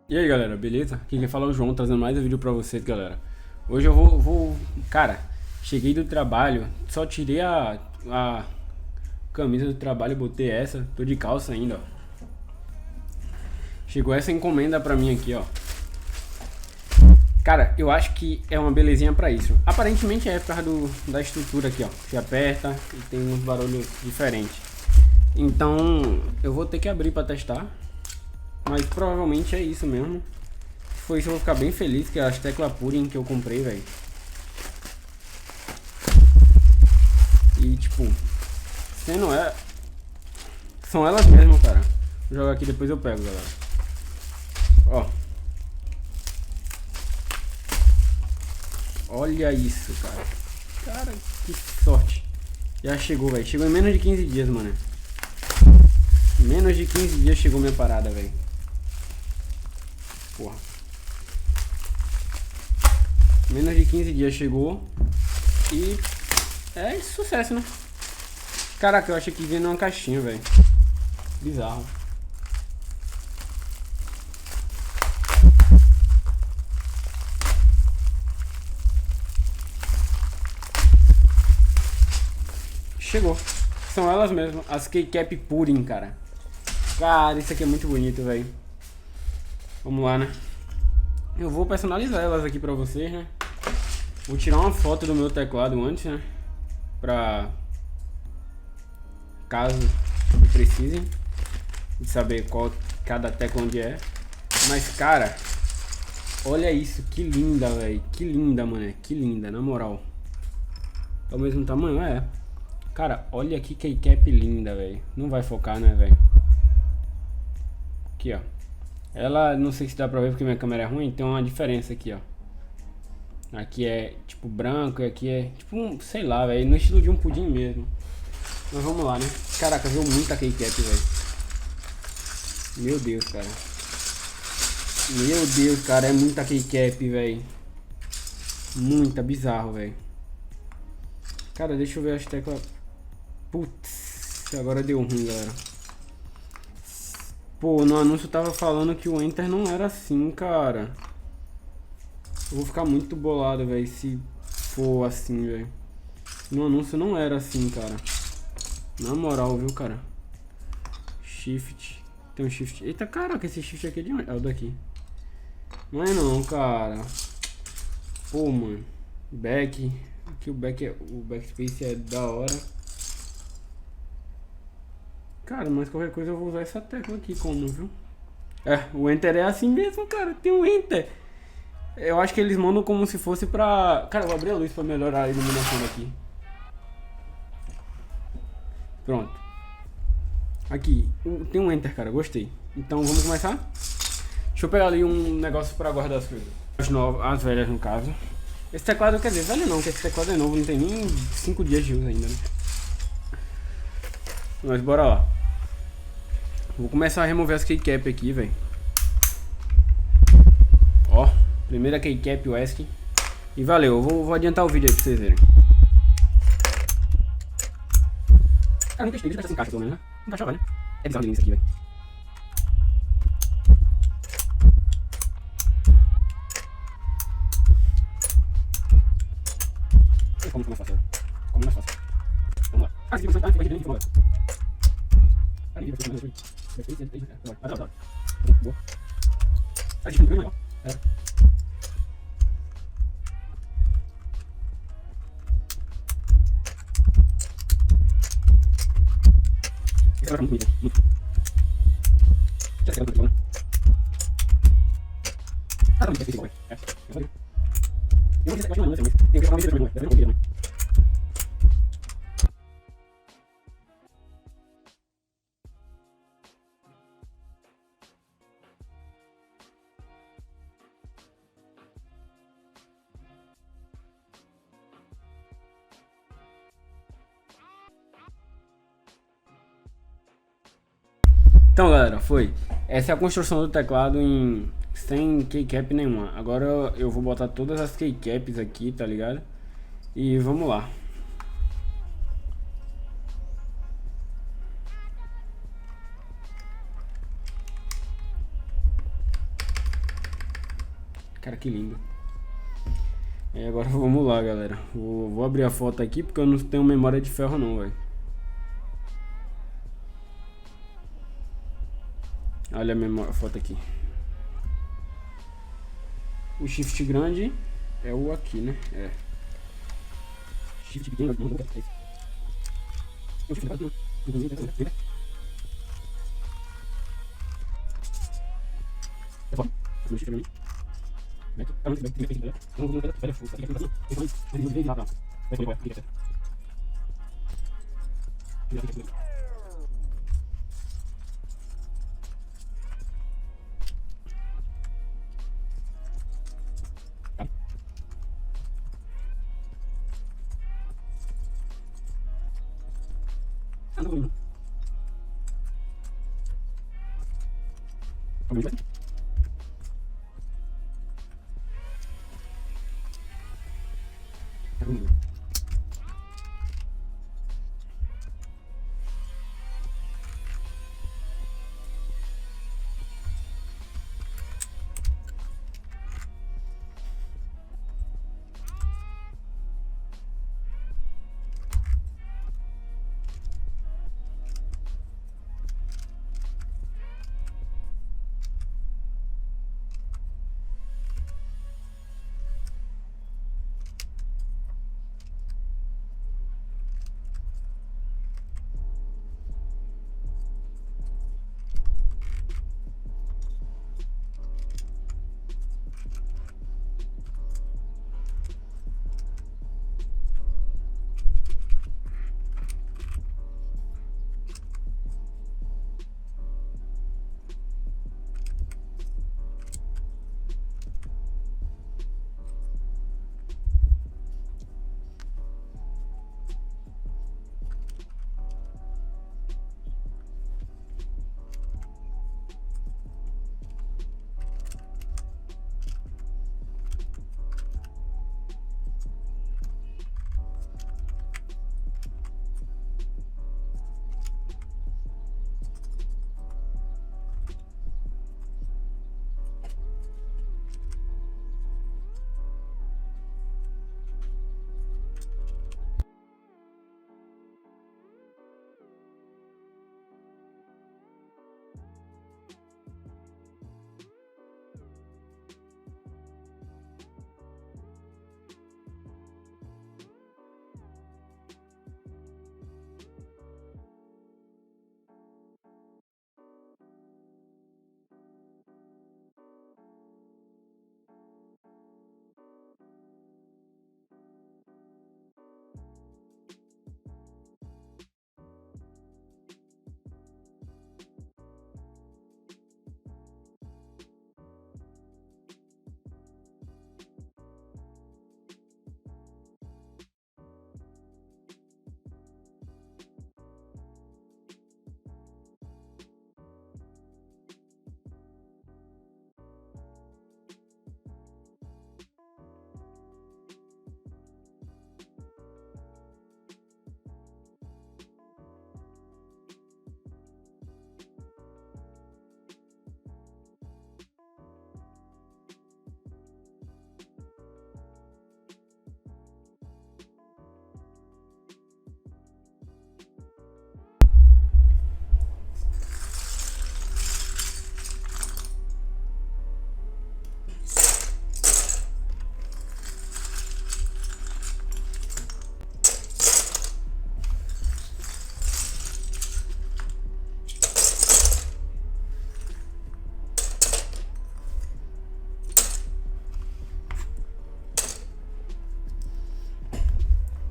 E aí galera, beleza? Aqui quem fala é o João, trazendo mais um vídeo pra vocês, galera. Hoje eu Cara, cheguei do trabalho, só tirei a camisa do trabalho e botei essa. Tô de calça ainda, ó. Chegou essa encomenda pra mim aqui, ó. Cara, eu acho que é uma belezinha pra isso. Aparentemente é por causa da estrutura aqui, ó. Que aperta e tem uns barulhos diferentes. Então, eu vou ter que abrir pra testar. Mas provavelmente é isso mesmo. Se for isso, eu vou ficar bem feliz, que é as teclas Purin que eu comprei, velho. E tipo, sendo é. São elas mesmas, cara. Vou jogar aqui, depois eu pego, galera. Ó. Olha isso, cara. Cara, que sorte. Já chegou, velho. Chegou em menos de 15 dias, mano. Em menos de 15 dias chegou minha parada, velho. Porra. Menos de 15 dias chegou. E é sucesso, né? Caraca, eu achei que vinha numa caixinha, velho. Bizarro. Chegou. São elas mesmas. As K-Cap Pudding, cara. Cara, isso aqui é muito bonito, velho. Vamos lá, né? Eu vou personalizar elas aqui pra vocês, né? Vou tirar uma foto do meu teclado antes, né? Pra caso precisem de saber qual cada tecla onde é. Mas, cara, olha isso. Que linda, velho. Que linda, mano. Que linda, na moral. É o mesmo tamanho? É. Cara, olha que keycap linda, velho. Não vai focar, né, velho? Aqui, ó. Ela, não sei se dá pra ver porque minha câmera é ruim. Tem uma diferença aqui, ó. Aqui é tipo branco e aqui é tipo um, sei lá, velho, no estilo de um pudim mesmo. Mas vamos lá, né? Caraca, veio muita keycap, velho. Meu Deus, cara. Meu Deus, cara, é muita keycap, velho. Muita, bizarro, velho. Cara, deixa eu ver as teclas. Putz, agora deu ruim, galera. Pô, no anúncio tava falando que o Enter não era assim, cara. Eu vou ficar muito bolado, velho, se for assim, velho. No anúncio não era assim, cara. Na moral, viu, cara. Shift. Tem um shift. Eita, caraca, esse shift aqui é de onde? É o daqui. Não é não, cara. Pô, mano. Back. Aqui o backspace é da hora. Cara, mas qualquer coisa eu vou usar essa tecla aqui como, viu? É, o Enter é assim mesmo, cara. Tem um Enter. Eu acho que eles mandam como se fosse pra... Cara, eu vou abrir a luz pra melhorar a iluminação daqui. Pronto. Aqui, tem um Enter, cara, gostei. Então vamos começar? Deixa eu pegar ali um negócio pra guardar as coisas. As novas, as velhas no caso. Esse teclado, quer dizer, velho não, porque esse teclado é novo, não tem nem 5 dias de uso ainda, né? Mas bora lá. Vou começar a remover as keycap aqui, velho. Ó, primeira keycap WESC. E valeu, eu vou adiantar o vídeo aí pra vocês verem. Cara, nunca explica, se encaixa pelo menos, né? Encaixava, né? É bizarro isso aqui, velho. Como mais fácil, como mais fácil. Vamos lá. Ah, se você tá, fica aqui dentro, vamos lá. Ali, vai ser boa. A gente não ganhou, é. Esse cara é muito bonito, muito. Já sei, muito bom, né? Ah, também, é igual, é. Eu vou dizer que eu acho que não é, mas tem que falar uma vez também, não é? Eu não. Então, galera, foi. Essa é a construção do teclado sem keycap nenhuma. Agora eu vou botar todas as keycaps aqui, tá ligado? E vamos lá. Cara, que lindo. E agora vamos lá, galera. Vou abrir a foto aqui porque eu não tenho memória de ferro não, velho. Olha a foto aqui. O shift grande é o aqui, né? É. Shift pequeno não é isso. O shift grande inclusive é foda. O shift grande.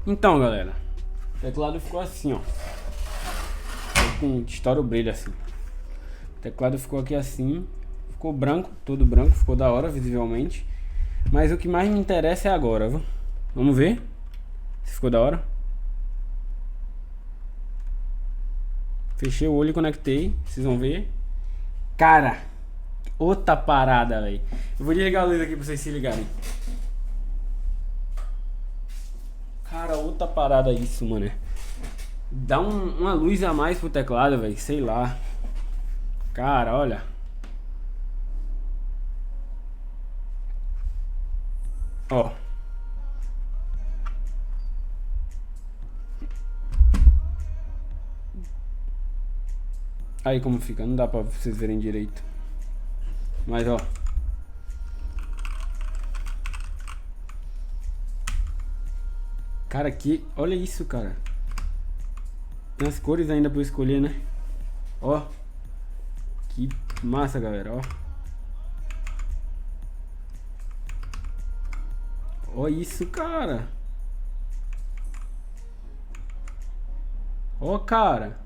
Então, galera, o teclado ficou assim, ó. Estoura o brilho assim. O teclado ficou aqui assim. Ficou branco, todo branco, ficou da hora visivelmente. Mas o que mais me interessa é agora, viu? Vamos ver se ficou da hora. Fechei o olho e conectei, vocês vão ver. Cara, outra parada, velho. Eu vou desligar a luz aqui pra vocês se ligarem. Cara, outra parada isso, mano. Dá uma luz a mais pro teclado, velho. Sei lá. Cara, olha. Ó. Aí como fica, não dá pra vocês verem direito. Mas ó. Cara, aqui, olha isso, cara. Tem as cores ainda pra eu escolher, né? Ó. Que massa, galera, ó. Ó isso, cara. Ó, cara.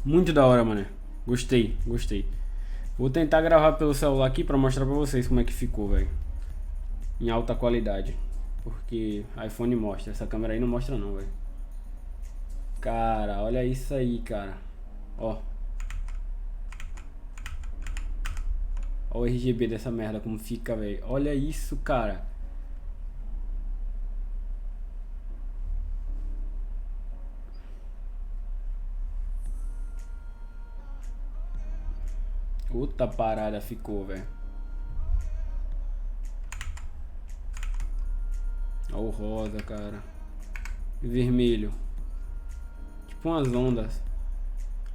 Muito da hora, mano. Gostei, gostei. Vou tentar gravar pelo celular aqui pra mostrar pra vocês como é que ficou, velho. Em alta qualidade. Porque iPhone mostra. Essa câmera aí não mostra não, velho. Cara, olha isso aí, cara. Ó. Ó o RGB dessa merda como fica, velho. Olha isso, cara. Outra parada ficou, velho. Ó o rosa, cara. E vermelho. Tipo umas ondas.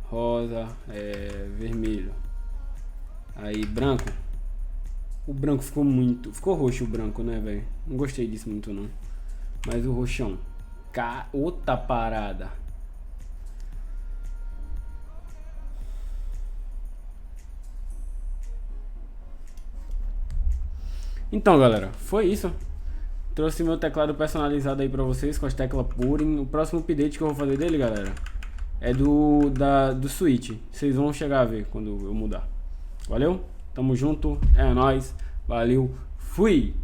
Rosa, vermelho. Aí branco. O branco ficou muito... Ficou roxo o branco, né, velho? Não gostei disso muito, não. Mas o roxão. Outra parada. Então, galera, foi isso. Trouxe meu teclado personalizado aí pra vocês com as teclas Purin. O próximo update que eu vou fazer dele, galera, é do Switch. Vocês vão chegar a ver quando eu mudar. Valeu? Tamo junto. É nóis. Valeu. Fui!